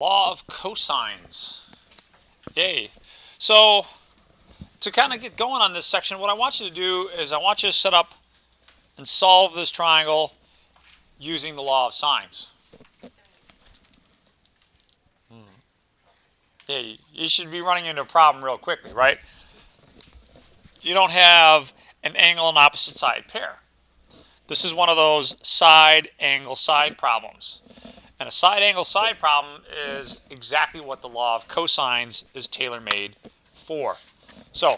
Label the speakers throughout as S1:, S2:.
S1: Law of cosines. Yay. So, to kind of get going on this section, what I want you to do is I want you to set up and solve this triangle using the law of sines. Yeah, you should be running into a problem real quickly, right? You don't have an angle and opposite side pair. This is one of those side angle side problems. And a side angle side problem is exactly what the law of cosines is tailor-made for. So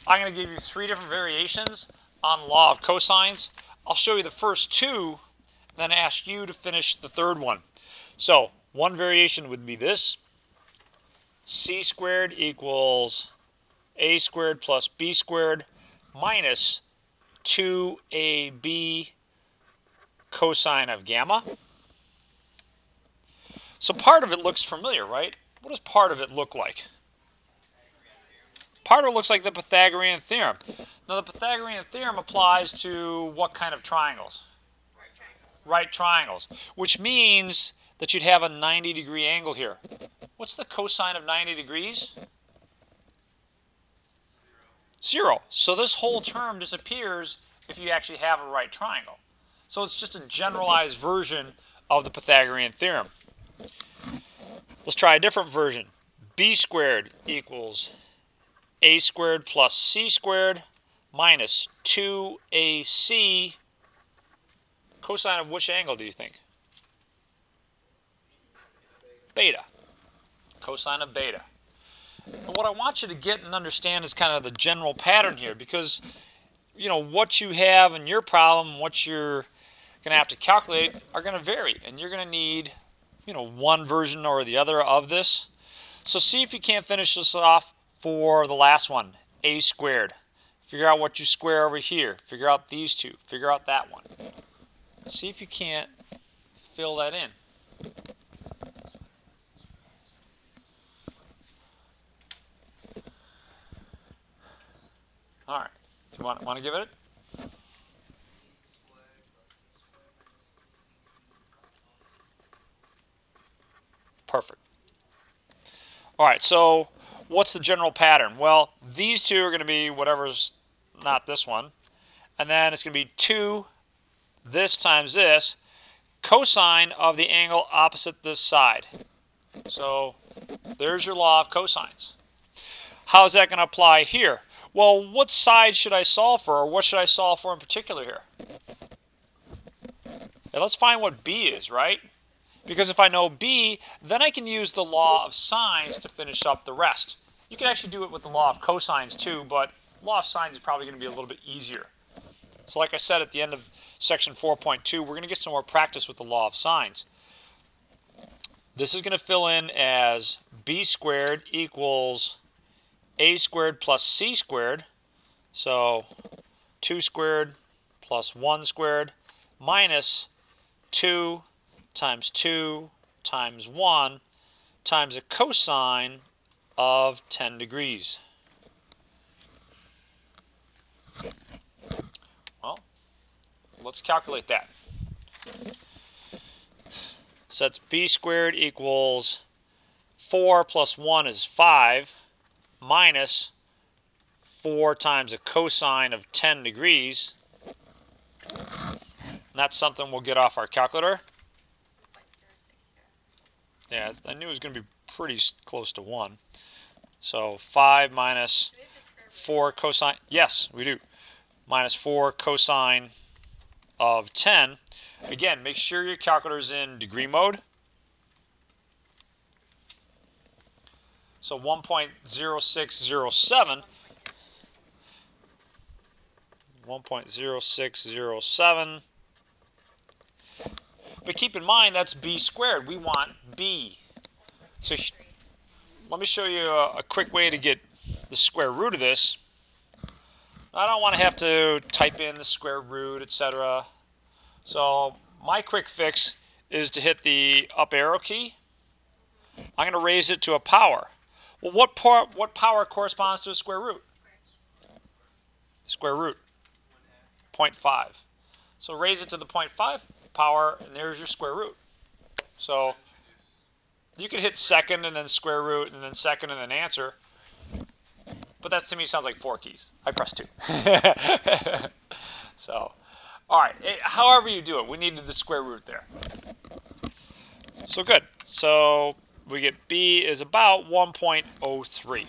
S1: I'm going to give you 3 different variations on the law of cosines. I'll show you the first 2, then ask you to finish the third one. So one variation would be this. C squared equals a squared plus b squared minus 2ab cosine of gamma. So part of it looks familiar, right? What does part of it look like? Part of it looks like the Pythagorean theorem. Now the Pythagorean theorem applies to what kind of triangles? Right triangles, which means that you'd have a 90-degree angle here. What's the cosine of 90 degrees? 0. So this whole term disappears if you actually have a right triangle. So it's just a generalized version of the Pythagorean theorem. Let's try a different version. B squared equals a squared plus c squared minus 2ac. Cosine of which angle do you think? Beta. Cosine of beta. And what I want you to get and understand is kind of the general pattern here, because what you have in your problem, what you're going to have to calculate are going to vary, and you're going to need one version or the other of this. So see if you can't finish this off for the last one, a squared. Figure out what you square over here. Figure out these two. Figure out that one. See if you can't fill that in. All right. You want to give it? Perfect. All right, so what's the general pattern? Well, these two are going to be whatever's not this one. And then it's going to be 2 this times this, cosine of the angle opposite this side. So there's your law of cosines. How is that going to apply here? Well, what side should I solve for, or what should I solve for in particular here? Now let's find what b is, right? Because if I know b, then I can use the law of sines to finish up the rest. You can actually do it with the law of cosines too, but law of sines is probably going to be a little bit easier. So like I said at the end of section 4.2, we're going to get some more practice with the law of sines. This is going to fill in as b squared equals a squared plus c squared. So 2 squared plus 1 squared minus 2 times 2 times 1 times a cosine of 10 degrees. Well, let's calculate that. So that's b squared equals 4 plus 1 is 5 minus 4 times a cosine of 10 degrees. And that's something we'll get off our calculator. Yeah, I knew it was going to be pretty close to 1. So 5 minus 4 cosine. Yes, we do. Minus 4 cosine of 10. Again, make sure your calculator is in degree mode. So 1.0607. 1.0607. But keep in mind that's b squared. We want b. So let me show you a quick way to get the square root of this. I don't want to have to type in the square root, etc. So my quick fix is to hit the up arrow key. I'm going to raise it to a power. Well, what power corresponds to a square root? Square root. 0.5. So raise it to the 0.5 power, and there's your square root. So You could hit second and then square root and then second and then answer. But that to me sounds like 4 keys. I press 2. So, all right. However you do it, we needed the square root there. So good. So we get B is about 1.03.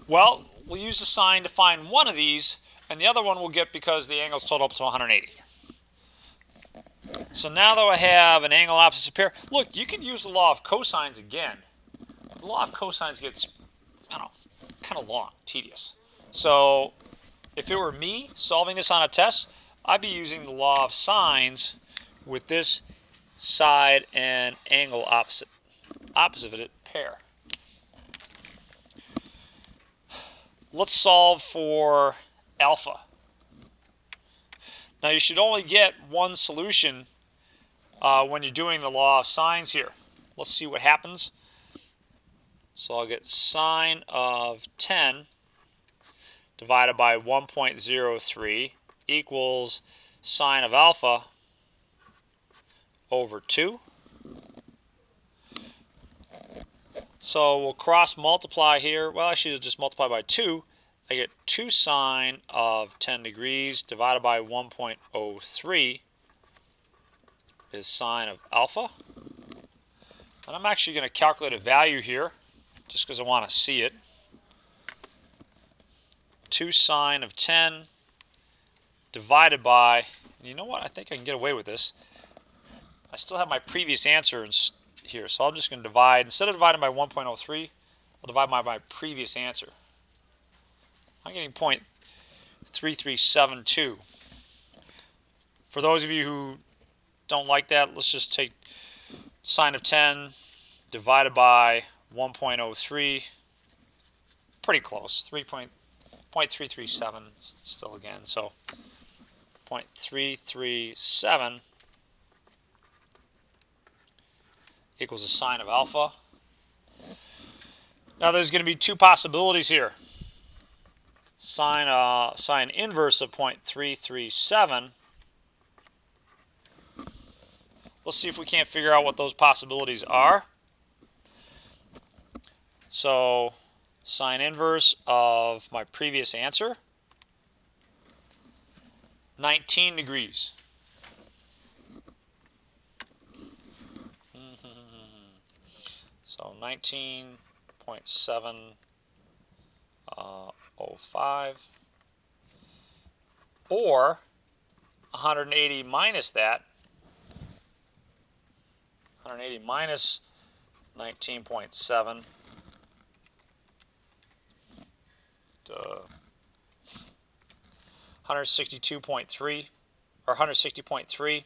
S1: Well, we'll use the sine to find one of these, and the other one we'll get because the angles total up to 180. So now that I have an angle and opposite pair, look, you can use the law of cosines again. The law of cosines gets, I don't know, kind of long, tedious. So if it were me solving this on a test, I'd be using the law of sines with this side and angle opposite it pair. Let's solve for alpha. Now you should only get one solution when you're doing the law of sines here. Let's see what happens. So I'll get sine of 10 divided by 1.03 equals sine of alpha over 2. So we'll cross multiply here. Well, actually, just multiply by 2. I get 2 sine of 10 degrees divided by 1.03 is sine of alpha. And I'm actually going to calculate a value here just because I want to see it. 2 sine of 10 divided by, and you know what, I think I can get away with this. I still have my previous answer here, so I'm just going to divide, instead of dividing by 1.03, I'll divide by my previous answer. I'm getting 0.3372. For those of you who don't like that, let's just take sine of 10 divided by 1.03. Pretty close, 0.337 still again, so 0.337 equals the sine of alpha. Now there's going to be two possibilities here. Sine inverse of 0.337. Let's see if we can't figure out what those possibilities are. So sine inverse of my previous answer, 19 degrees. So 19.705, or 180 minus that, 180 minus 19.7, 162.3, or 160.3.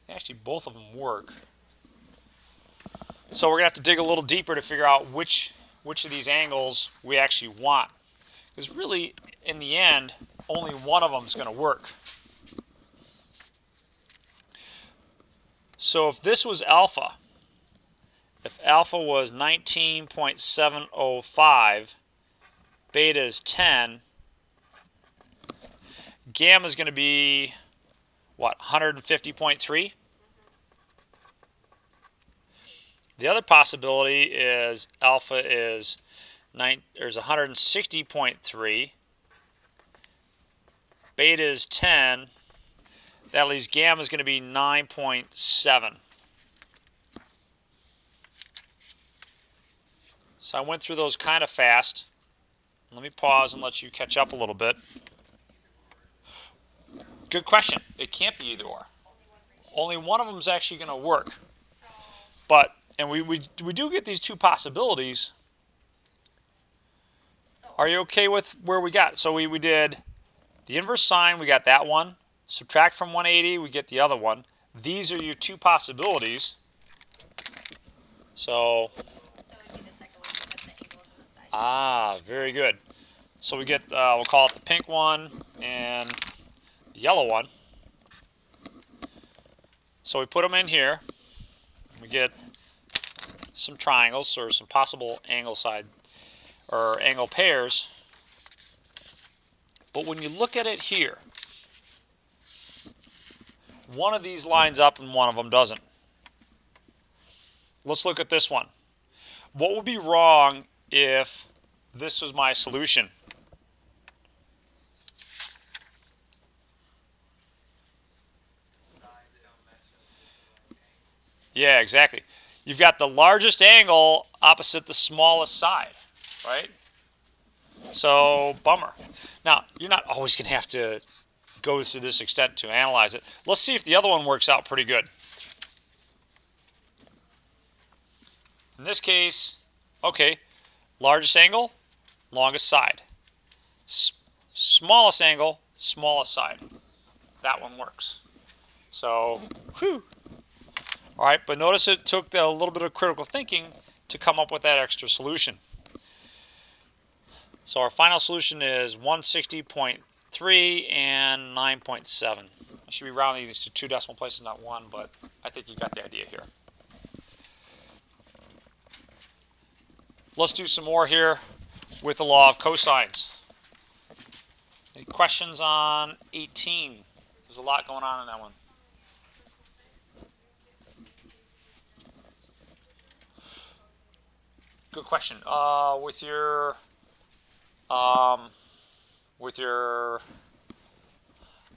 S1: Actually, both of them work. So we're going to have to dig a little deeper to figure out which of these angles we actually want. Because really, in the end, only one of them is going to work. So if this was alpha, if alpha was 19.705, beta is 10, gamma is going to be, what, 150.3? The other possibility is alpha is 160.3, beta is 10, that leaves gamma is going to be 9.7. So I went through those kind of fast. Let me pause and let you catch up a little bit. Good question. It can't be either or. Only one of them is actually going to work. But, and we do get these two possibilities. Are you okay with where we got? So we did the inverse sine, we got that one. Subtract from 180, we get the other one. These are your two possibilities. So it would be the second one because the angles on the sides. Ah, very good. So we get, we'll call it the pink one and the yellow one. So we put them in here. We get some triangles or some possible angle side or angle pairs. But when you look at it here, one of these lines up and one of them doesn't. Let's look at this one. What would be wrong if this was my solution? Yeah, exactly. You've got the largest angle opposite the smallest side, right? So, bummer. Now, you're not always going to have to go through this extent to analyze it. Let's see if the other one works out pretty good. In this case, okay, largest angle, longest side. Smallest angle, smallest side. That one works. So, whew. All right, but notice it took a little bit of critical thinking to come up with that extra solution. So our final solution is 160.3 and 9.7. I should be rounding these to 2 decimal places, not 1, but I think you got the idea here. Let's do some more here with the law of cosines. Any questions on 18? There's a lot going on in that one. Good question. With your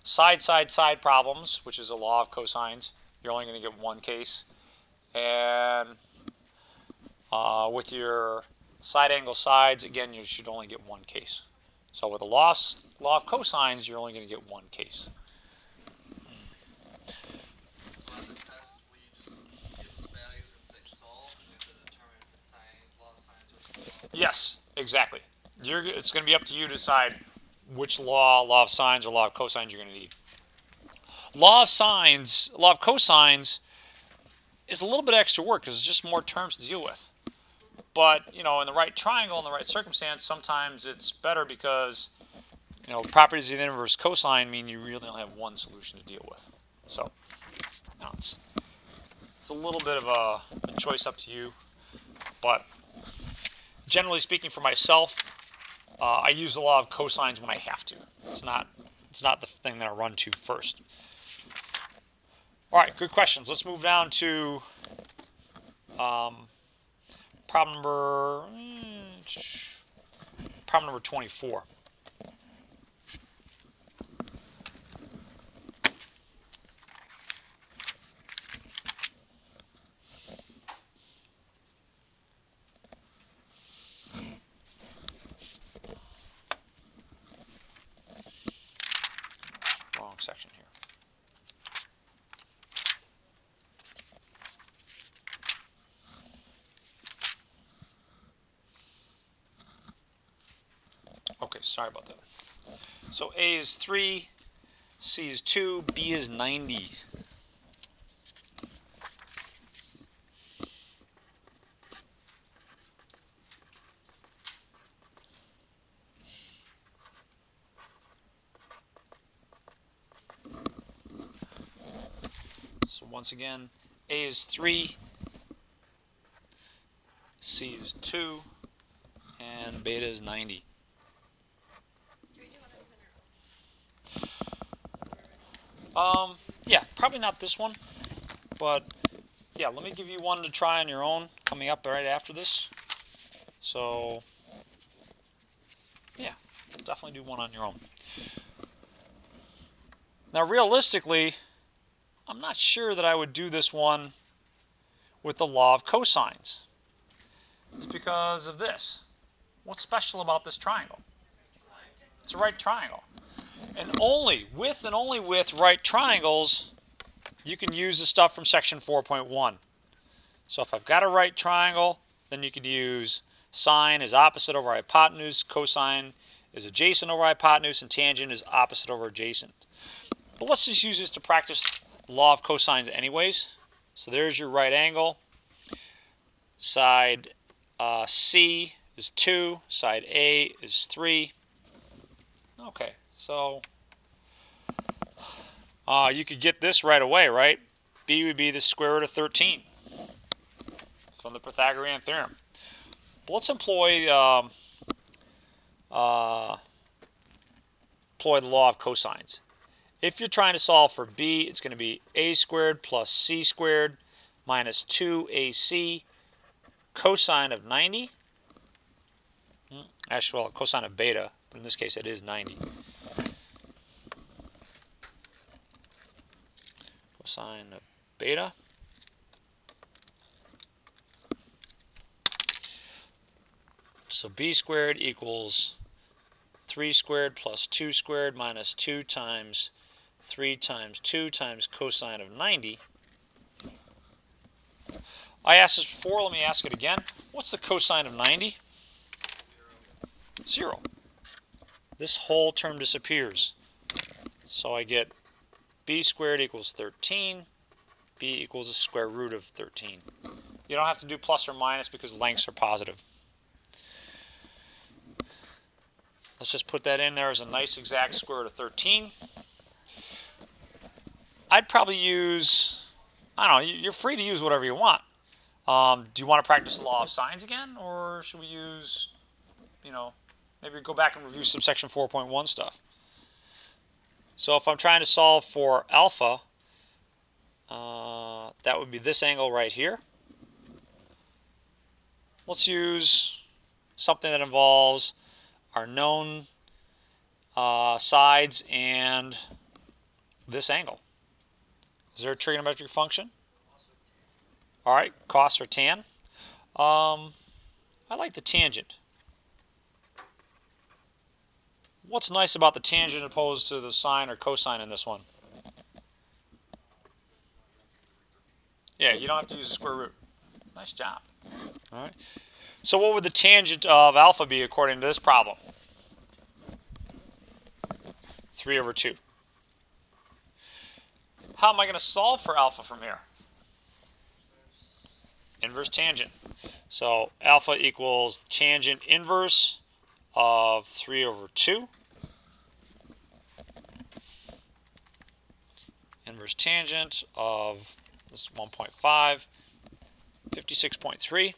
S1: side problems, which is a law of cosines, you're only going to get one case. And with your side angle sides, again, you should only get one case. So with the law of cosines, you're only going to get one case. Yes, exactly. It's going to be up to you to decide which law of sines or law of cosines you're going to need. Law of cosines is a little bit extra work because it's just more terms to deal with. But, in the right triangle, in the right circumstance, sometimes it's better because, properties of the inverse cosine mean you really only have one solution to deal with. So, it's a little bit of a choice up to you. But generally speaking, for myself, I use the law of cosines when I have to. It's not the thing that I run to first. All right, good questions. Let's move down to problem number 24. Wrong section here. Okay, sorry about that. So A is 3, C is 2, B is 90. So once again, A is 3, C is 2, and beta is 90. Yeah, probably not this one, but yeah, let me give you one to try on your own coming up right after this. So yeah, definitely do one on your own. Now realistically, I'm not sure that I would do this one with the law of cosines. It's because of this. What's special about this triangle? It's a right triangle. And only with right triangles, you can use the stuff from section 4.1. So if I've got a right triangle, then you could use sine is opposite over hypotenuse, cosine is adjacent over hypotenuse, and tangent is opposite over adjacent. But let's just use this to practice the law of cosines anyways. So there's your right angle. Side C is 2, side A is 3. Okay, so you could get this right away, right? B would be the square root of 13. from the Pythagorean theorem. But let's employ the law of cosines. If you're trying to solve for b, it's going to be a squared plus c squared minus 2ac cosine of 90. Actually, well, cosine of beta, but in this case it is 90. Cosine of beta. So b squared equals 3 squared plus 2 squared minus 2 times 3 times 2 times cosine of 90. I asked this before, let me ask it again. What's the cosine of 90? 0. This whole term disappears. So I get b squared equals 13. B equals the square root of 13. You don't have to do plus or minus because lengths are positive. Let's just put that in there as a nice exact square root of 13. I'd probably use, I don't know, you're free to use whatever you want. Do you want to practice the law of sines again? Or should we use, maybe go back and review some section 4.1 stuff? So if I'm trying to solve for alpha, that would be this angle right here. Let's use something that involves our known sides and this angle. Is there a trigonometric function? All right, cos or tan. I like the tangent. What's nice about the tangent opposed to the sine or cosine in this one? Yeah, you don't have to use the square root. Nice job. All right. So what would the tangent of alpha be according to this problem? 3 over 2. How am I going to solve for alpha from here? Inverse tangent. So alpha equals tangent inverse of 3 over 2. Inverse tangent of this is 1.5, 56.3.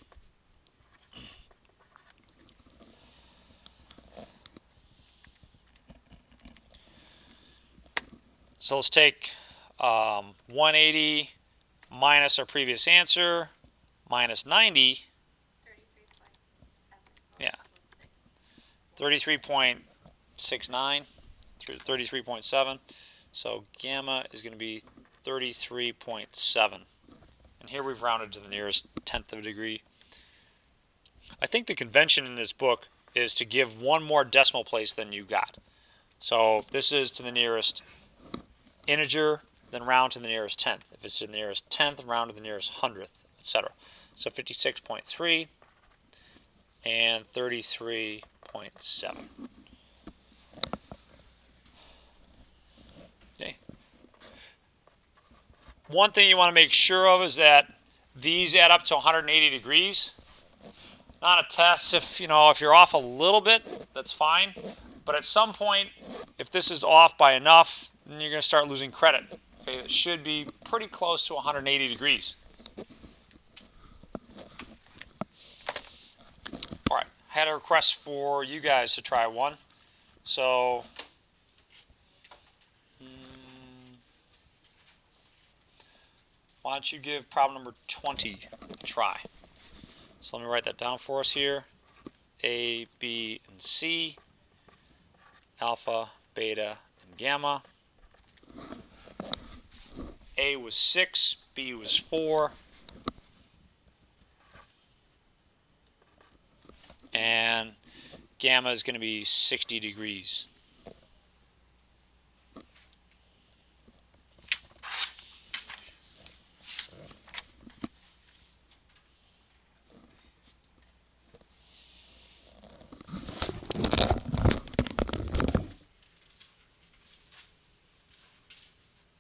S1: So let's take 180 minus our previous answer, minus 90. 33.7. Yeah. 33.69 through 33.7. So gamma is going to be 33.7. And here we've rounded to the nearest tenth of a degree. I think the convention in this book is to give one more decimal place than you got. So if this is to the nearest integer, then round to the nearest tenth. If it's to the nearest tenth, round to the nearest hundredth, etc. So 56.3 and 33.7. Okay. One thing you want to make sure of is that these add up to 180 degrees. Not a test. If you're off a little bit, that's fine. But at some point, if this is off by enough, then you're going to start losing credit. Okay, it should be pretty close to 180 degrees. All right, I had a request for you guys to try one. So why don't you give problem number 20 a try? So let me write that down for us here. A, B, and C, alpha, beta, and gamma. A was 6, B was 4, and gamma is going to be 60 degrees.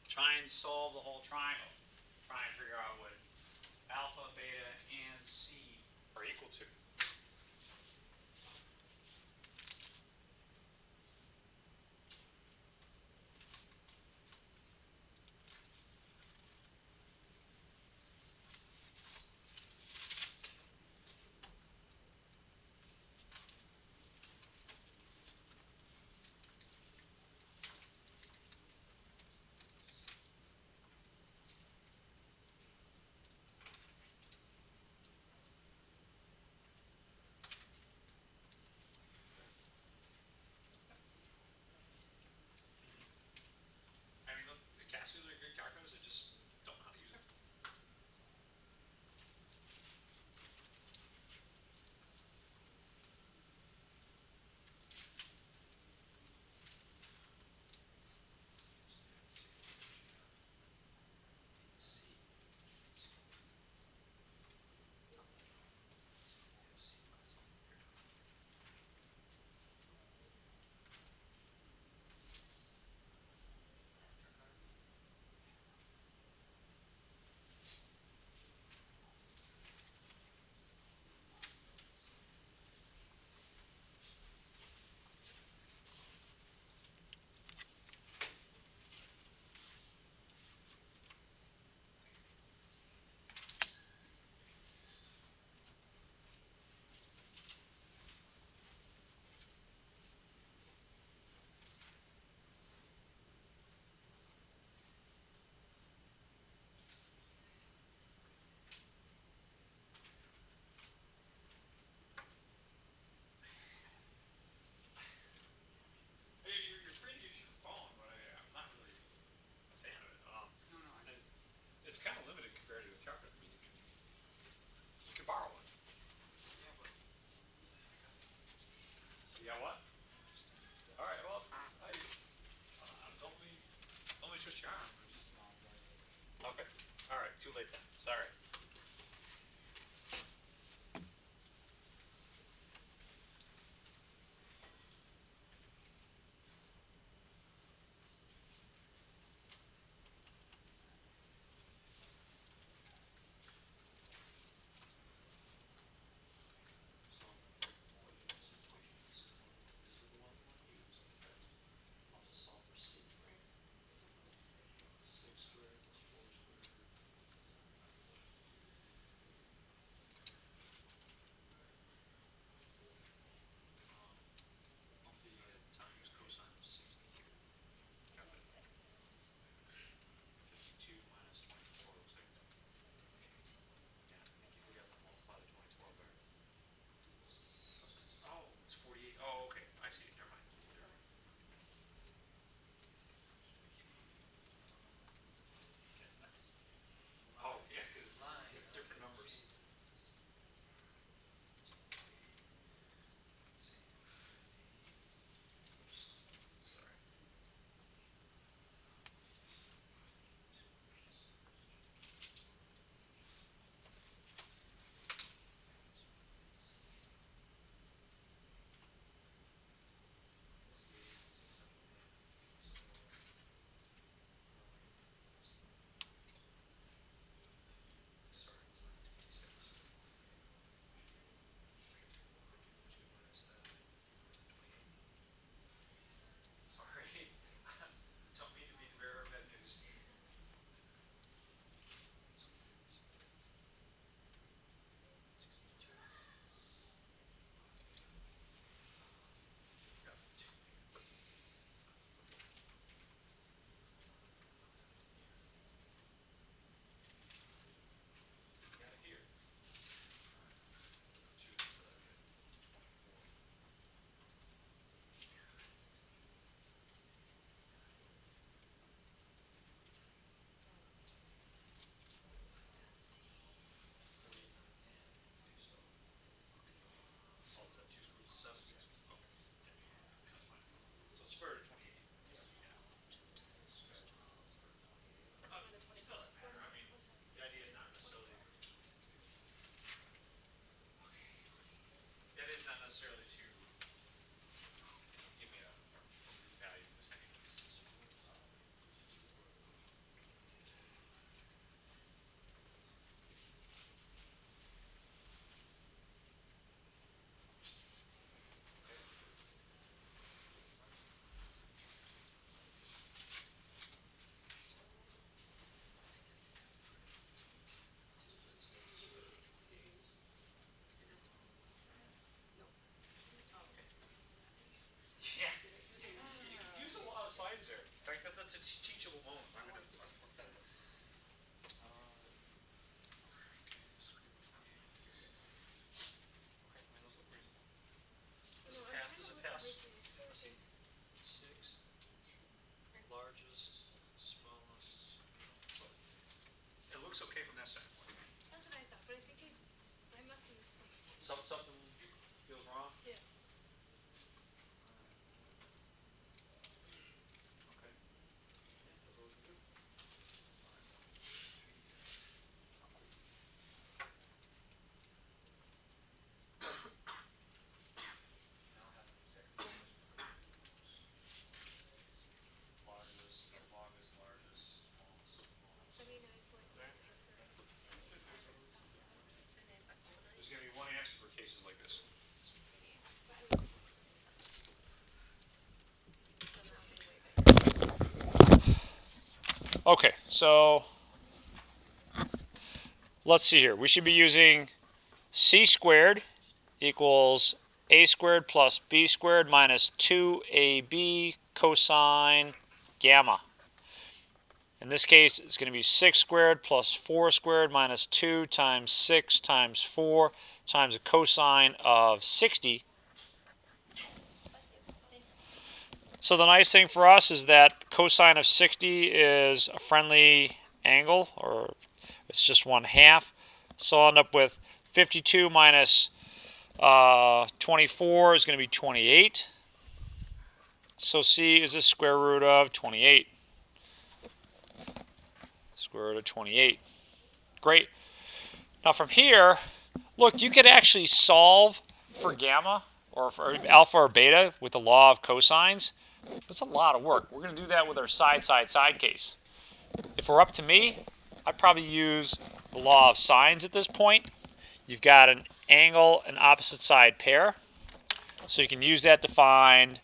S1: Try and solve the whole triangle. Try and figure out what alpha, beta, and C are equal to. Yeah, what? All right, well, don't let me twist your arm. Okay. All right, too late then. Sorry. Oh, it's 48. Oh, okay. I see. Never mind. Oh, yeah, because different numbers. Sorry. Sorry. Don't mean to be the bearer of bad news. Got it here. So square root of 28. It doesn't matter. I mean, the idea is not necessarily. That is not necessarily to give me a root value in this case. Yeah. You use a lot of sides there. In fact, that's a teachable moment. I'm going to talk about that. Does it pass? Let's see. 6, largest, smallest. It looks okay from that standpoint.
S2: That's what I thought, but I think I must have missed something.
S1: Something feels wrong?
S2: Yeah.
S1: Okay. Yeah, those are good. Now have an exact largest, largest, smallest.
S2: 79.9.
S1: There's going to be one answer for cases like this. Okay, so let's see here. We should be using c squared equals a squared plus b squared minus 2ab cosine gamma. In this case, it's going to be 6 squared plus 4 squared minus 2 times 6 times 4 times a cosine of 60. So the nice thing for us is that cosine of 60 is a friendly angle, or it's just 1/2. So I'll end up with 52 minus 24 is going to be 28. So C is the square root of 28. Square root of 28. Great. Now from here, look, you could actually solve for gamma or for alpha or beta with the law of cosines. It's a lot of work. We're going to do that with our side case. If we're up to me, I'd probably use the law of sines at this point. You've got an angle and opposite side pair. So you can use that to find,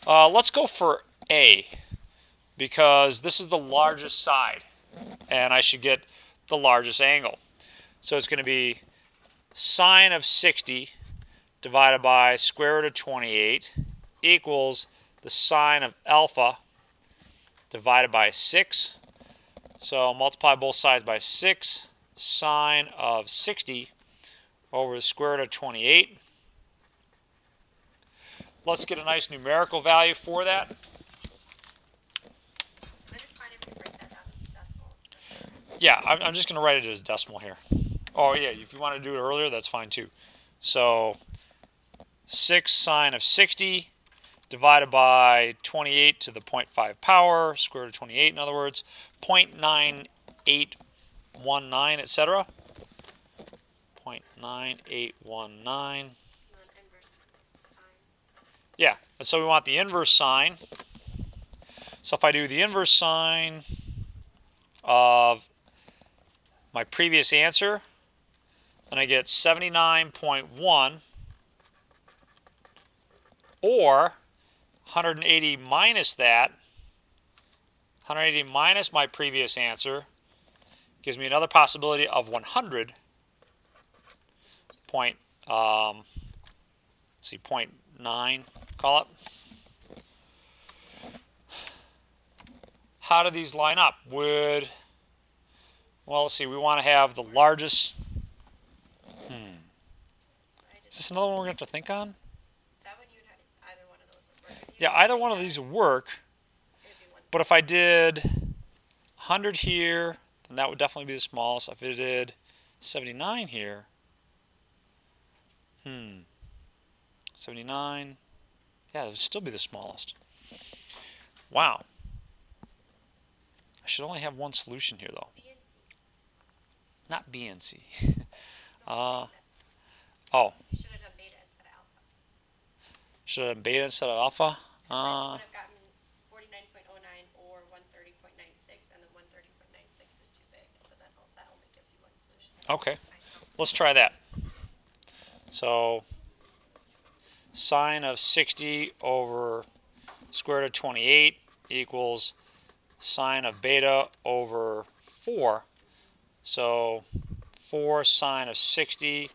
S1: let's go for A, because this is the largest side, and I should get the largest angle. So it's going to be sine of 60 divided by square root of 28 equals the sine of alpha divided by 6. So multiply both sides by 6, sine of 60 over the square root of 28. Let's get a nice numerical value for that.
S2: And it's fine if you break that down into decimals.
S1: Yeah, I'm just going to write it as decimal here. Oh, yeah, if you want to do it earlier, that's fine too. So 6 sine of 60 divided by 28 to the 0.5 power, square root of 28 in other words, 0.9819, etc. 0.9819. Yeah, and so we want the inverse sine. So if I do the inverse sine of my previous answer, then I get 79.1, or 180 minus that, 180 minus my previous answer, gives me another possibility of 100. Point, let's see, 0.9, call it. How do these line up? Well, let's see, we want to have the largest. Is this another one we're going to have to think on?
S2: That one, you'd have either one of those would work.
S1: Yeah, either one of these would work. But if I did 100 here, then that would definitely be the smallest. If I did 79 here, 79, yeah, that would still be the smallest. Wow. I should only have one solution here, though.
S2: B and C.
S1: Not B and C.
S2: Oh. Should have done beta instead of alpha.
S1: Should I have done beta instead of alpha?
S2: Then you would have gotten 49.09 or 130.96, and then 130.96 is too big, so that only gives you one solution.
S1: Okay, let's try that. So sine of 60 over square root of 28 equals sine of beta over 4. So 4 sine of 60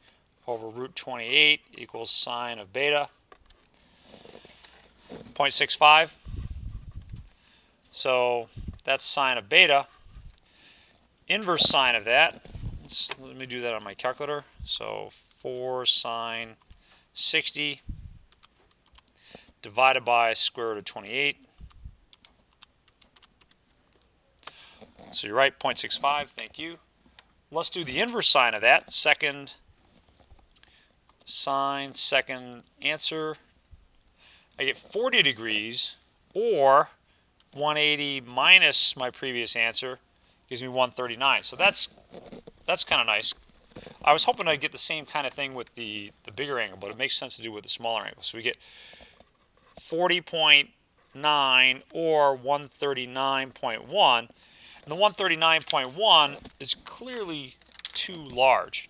S1: over root 28 equals sine of beta. 0.65. So that's sine of beta. Inverse sine of that, let me do that on my calculator. So 4 sine 60 divided by square root of 28. So you're right, 0.65, thank you. Let's do the inverse sine of that. Second sine, second answer. I get 40 degrees, or 180 minus my previous answer gives me 139. So that's kind of nice. I was hoping I'd get the same kind of thing with the bigger angle, but it makes sense to do with the smaller angle. So we get 40.9 or 139.1. And the 139.1 is clearly too large.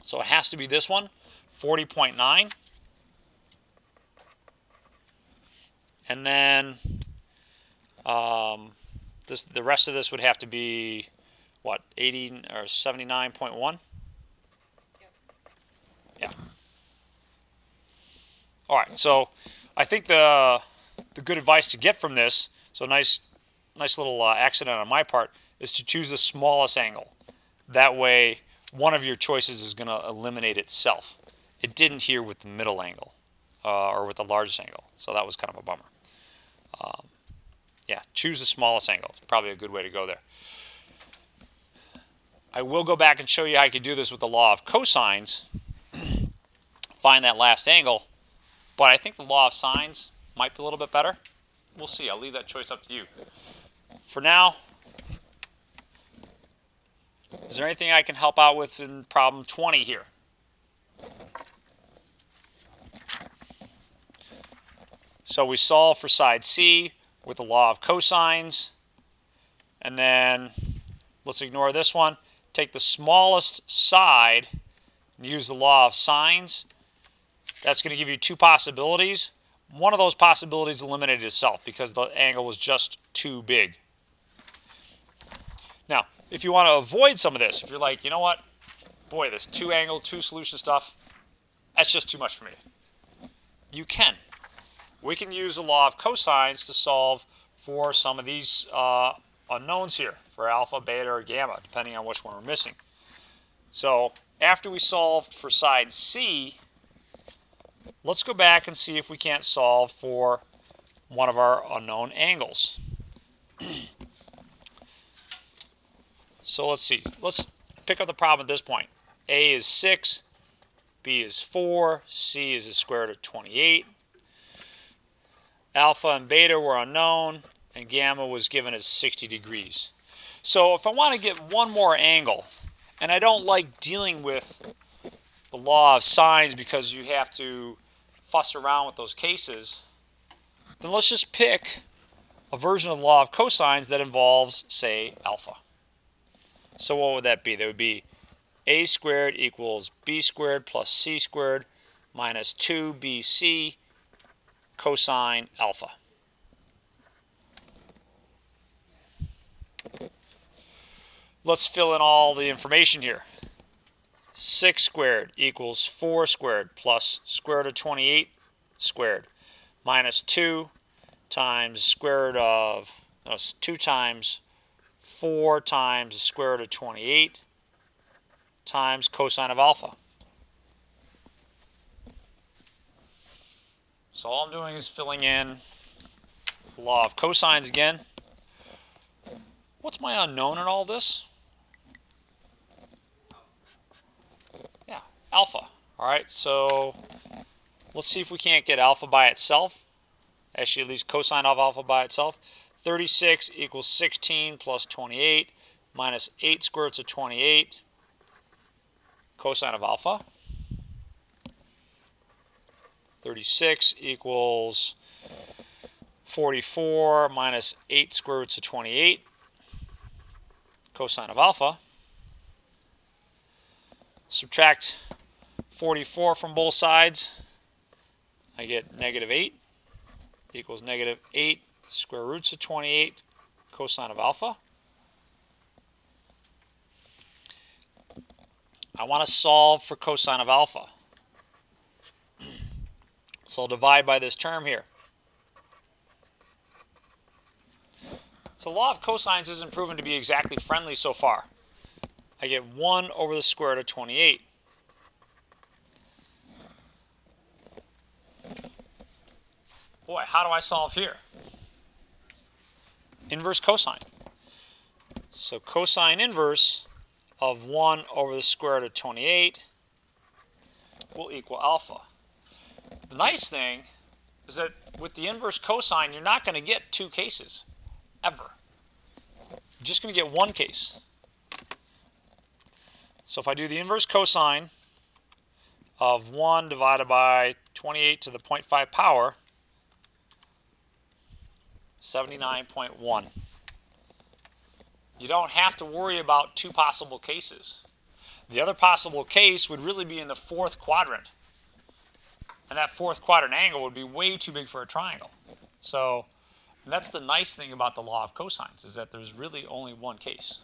S1: So it has to be this one, 40.9. And then the rest of this would have to be, what, 80 or 79.1?
S2: Yep.
S1: Yeah. All right, so I think the good advice to get from this, so nice little accident on my part, is to choose the smallest angle. That way, one of your choices is going to eliminate itself. It didn't here with the middle angle, or with the largest angle, so that was kind of a bummer. Yeah, choose the smallest angle. It's probably a good way to go there. I will go back and show you how you can do this with the law of cosines. Find that last angle. But I think the law of sines might be a little bit better. We'll see. I'll leave that choice up to you. For now, is there anything I can help out with in problem 20 here? So we solve for side C with the law of cosines. And then let's ignore this one. Take the smallest side and use the law of sines. That's going to give you two possibilities. One of those possibilities eliminated itself because the angle was just too big. Now, if you want to avoid some of this, if you're like, you know what, boy, this two angle, two solution stuff, that's just too much for me. You can. We can use the law of cosines to solve for some of these unknowns here, for alpha, beta, or gamma, depending on which one we're missing. So after we solved for side C, let's go back and see if we can't solve for one of our unknown angles. So let's see. Let's pick up the problem at this point. A is 6, B is 4, C is the square root of 28. Alpha and beta were unknown, and gamma was given as 60 degrees. So if I want to get one more angle, and I don't like dealing with the law of sines because you have to fuss around with those cases, then let's just pick a version of the law of cosines that involves, say, alpha. So what would that be? That would be a squared equals b squared plus c squared minus 2bc cosine alpha. Let's fill in all the information here. 6 squared equals 4 squared plus square root of 28 squared minus 2 times square root of, 2 times 4 times the square root of 28 times cosine of alpha. So all I'm doing is filling in the law of cosines again. What's my unknown in all this? Yeah, alpha. All right, so let's see if we can't get alpha by itself. Actually, at least cosine of alpha by itself. 36 equals 16 plus 28 minus 8 square roots of 28 cosine of alpha. 36 equals 44 minus 8 square roots of 28 cosine of alpha. Subtract 44 from both sides. I get negative 8 equals negative 8 square roots of 28 cosine of alpha. I want to solve for cosine of alpha. So I'll divide by this term here. So the law of cosines isn't proven to be exactly friendly so far. I get 1 over the square root of 28. Boy, how do I solve here? Inverse cosine. So cosine inverse of 1 over the square root of 28 will equal alpha. The nice thing is that with the inverse cosine, you're not going to get two cases, ever. You're just going to get one case. So if I do the inverse cosine of 1 divided by 28 to the 0.5 power, 79.1. You don't have to worry about two possible cases. The other possible case would really be in the fourth quadrant. And that fourth quadrant angle would be way too big for a triangle. So that's the nice thing about the law of cosines, is that there's really only one case.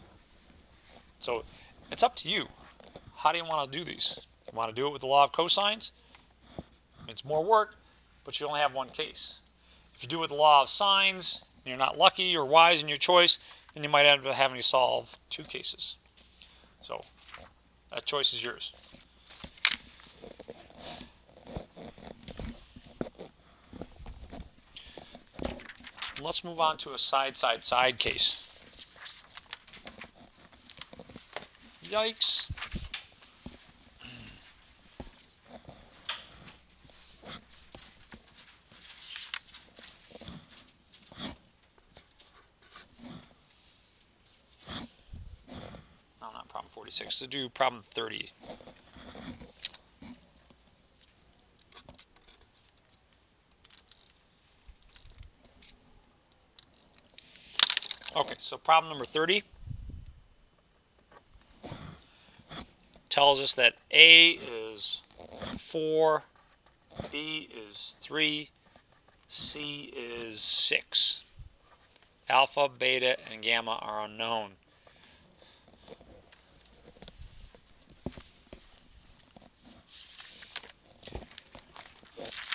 S1: So it's up to you. How do you want to do these? You want to do it with the law of cosines? It's more work, but you only have one case. If you do it with the law of sines, and you're not lucky or wise in your choice, then you might end up having to solve two cases. So that choice is yours. Let's move on to a side case. Yikes. No, not problem 46. Let's do problem 30. Okay, so problem number 30 tells us that A is 4, B is 3, C is 6. Alpha, beta, and gamma are unknown.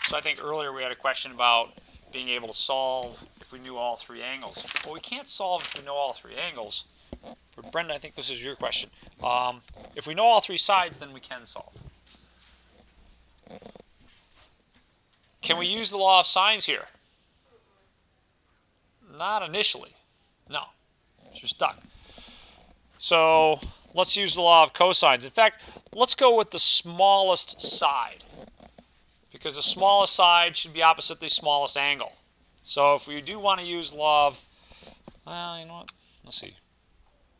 S1: So I think earlier we had a question about being able to solve if we knew all three angles. Well, we can't solve if we know all three angles. But Brenda, I think this is your question. If we know all three sides, then we can solve. Can we use the law of sines here? Not initially. No. You're stuck. So let's use the law of cosines. In fact, let's go with the smallest side, because the smallest side should be opposite the smallest angle. So if we do want to use the law of, well, you know what? Let's see.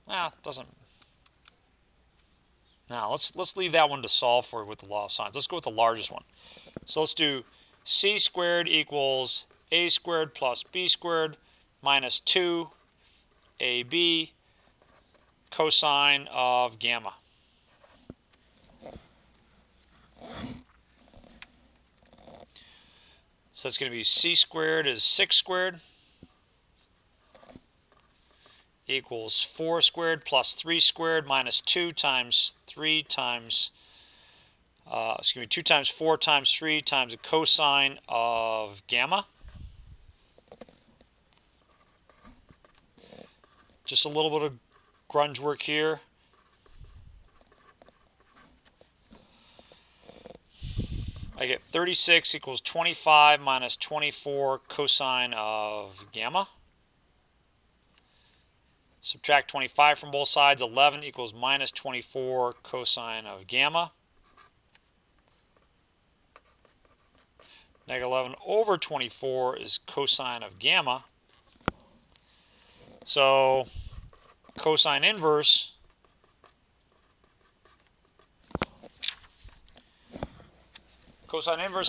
S1: Well, it doesn't. Now let's leave that one to solve for with the law of sines. Let's go with the largest one. So let's do c squared equals a squared plus b squared minus 2ab cosine of gamma. So that's going to be c squared is 6 squared equals 4 squared plus 3 squared minus 2 times 3 times, 2 times 4 times 3 times the cosine of gamma. Just a little bit of grunge work here. I get 36 equals 25 minus 24 cosine of gamma. Subtract 25 from both sides. 11 equals minus 24 cosine of gamma. Negative 11 over 24 is cosine of gamma. So cosine inverse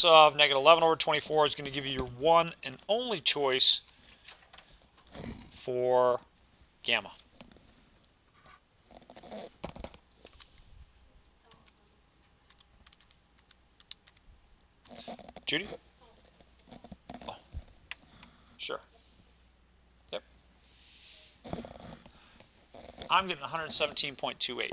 S1: of negative 11 over 24 is going to give you your one and only choice for gamma. Judy? Oh, sure. Yep. I'm getting 117.28.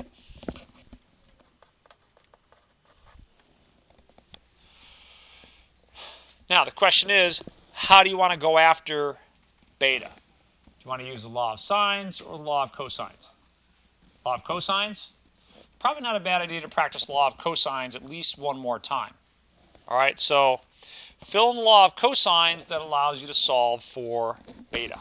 S1: Now, the question is, how do you want to go after beta? Do you want to use the law of sines or the law of cosines? Law of cosines? Probably not a bad idea to practice law of cosines at least one more time. All right, so fill in the law of cosines that allows you to solve for beta.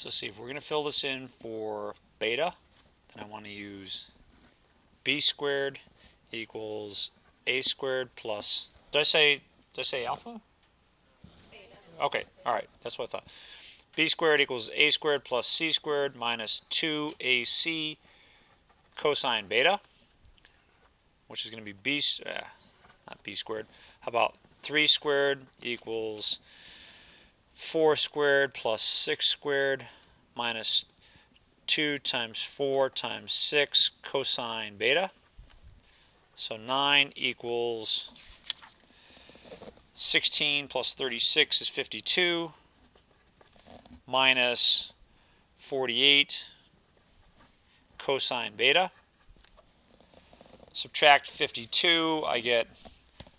S1: So let's see, if we're going to fill this in for beta, then I want to use b squared equals a squared plus, did I say alpha?
S2: Beta.
S1: Okay, all right, that's what I thought. B squared equals a squared plus c squared minus 2ac cosine beta, which is going to be not b squared. How about 3 squared equals 4 squared plus 6 squared minus 2 times 4 times 6 cosine beta. So 9 equals 16 plus 36 is 52 minus 48 cosine beta. Subtract 52, I get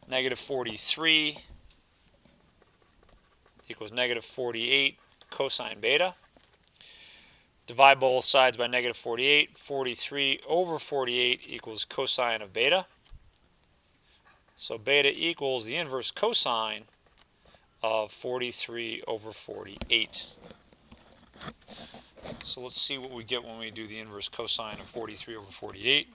S1: negative 43 equals negative 48 cosine beta. Divide both sides by negative 48. 43 over 48 equals cosine of beta. So beta equals the inverse cosine of 43 over 48. So let's see what we get when we do the inverse cosine of 43 over 48.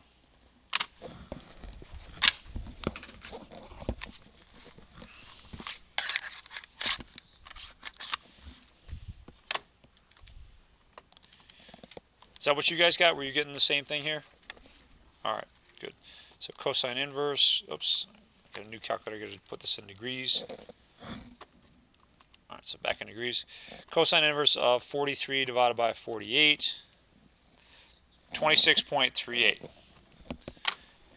S1: Is that what you guys got? Were you getting the same thing here? All right, good. So cosine inverse, oops, got a new calculator, got to put this in degrees. All right, so back in degrees. Cosine inverse of 43 divided by 48, 26.38.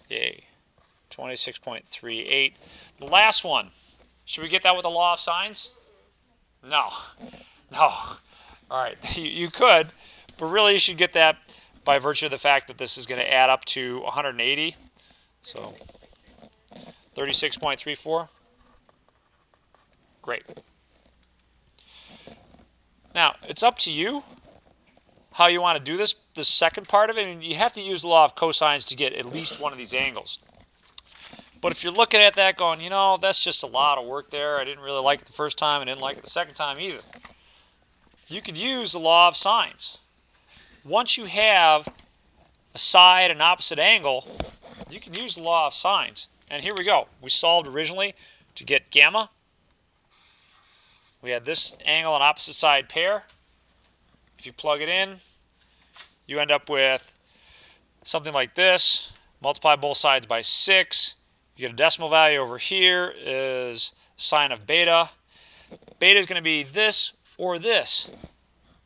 S1: Yay, 26.38. The last one, should we get that with the law of sines? No, no. All right, you could, but really you should get that by virtue of the fact that this is going to add up to 180. So 36.34. Great. Now, it's up to you how you want to do this second part of it. I mean, you have to use the law of cosines to get at least one of these angles. But if you're looking at that going, you know, that's just a lot of work there. I didn't really like it the first time. I didn't like it the second time either. You could use the law of sines. Once you have a side and opposite angle, you can use the law of sines. And here we go. We solved originally to get gamma. We had this angle and opposite side pair. If you plug it in, you end up with something like this. Multiply both sides by 6. You get a decimal value over here is sine of beta. Beta is going to be this or this.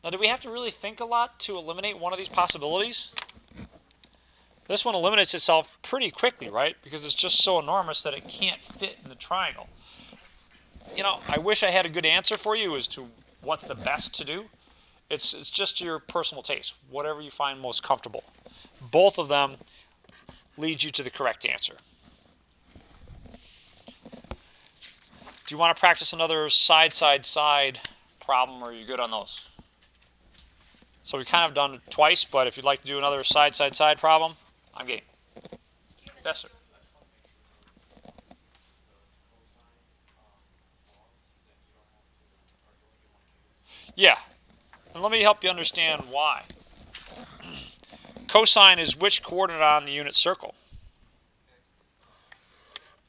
S1: Now, do we have to really think a lot to eliminate one of these possibilities? This one eliminates itself pretty quickly, right? Because it's just so enormous that it can't fit in the triangle. You know, I wish I had a good answer for you as to what's the best to do. It's just your personal taste, whatever you find most comfortable. Both of them lead you to the correct answer. Do you want to practice another side problem, or are you good on those? So we kind of done it twice, but if you'd like to do another side problem, I'm game. Yes, sir. Yeah, and let me help you understand why. Cosine is which coordinate on the unit circle?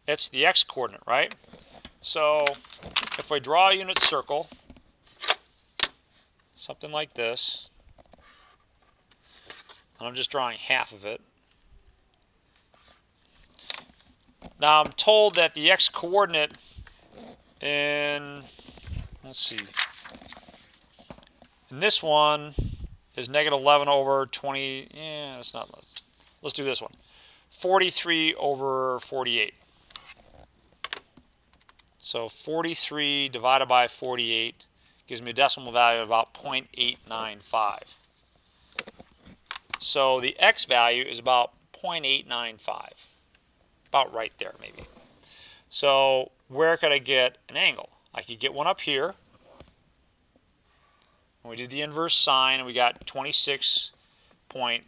S1: It's the x coordinate, right? So if we draw a unit circle, something like this, and I'm just drawing half of it. Now I'm told that the x coordinate in, let's see, in this one is negative 11 over 20, yeah, it's not, let's do this one. 43 over 48. So 43 divided by 48 gives me a decimal value of about 0.895. So the x value is about 0.895. About right there, maybe. So where could I get an angle? I could get one up here. We did the inverse sine, and we got 26 point,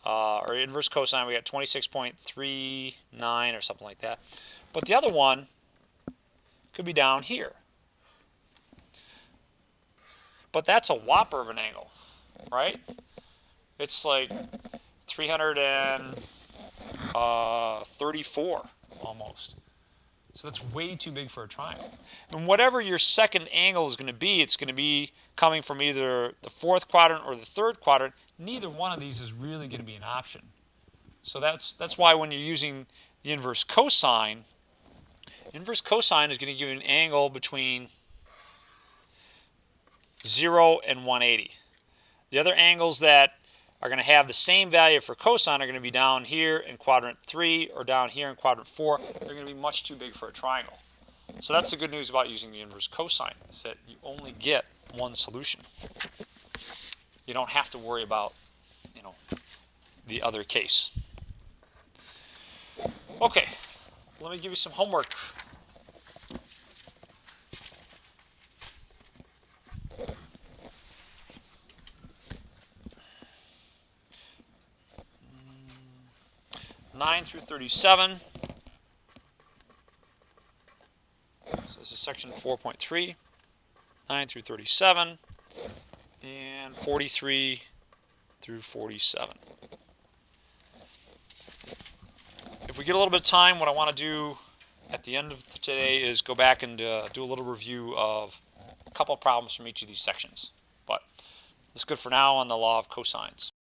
S1: or inverse cosine, we got 26.39 or something like that. But the other one could be down here. But that's a whopper of an angle, right? It's like 334 almost. So that's way too big for a triangle. And whatever your second angle is going to be, it's going to be coming from either the fourth quadrant or the third quadrant. Neither one of these is really going to be an option. So that's why when you're using the inverse cosine is going to give you an angle between 0 and 180. The other angles that are going to have the same value for cosine are going to be down here in quadrant 3 or down here in quadrant 4. They're going to be much too big for a triangle. So that's the good news about using the inverse cosine, is that you only get one solution. You don't have to worry about, the other case. Okay, let me give you some homework. (9 through 37). So this is section 4.3, 9 through 37, and 43 through 47. If we get a little bit of time, what I want to do at the end of today is go back and do a little review of a couple of problems from each of these sections. But that's good for now on the law of cosines.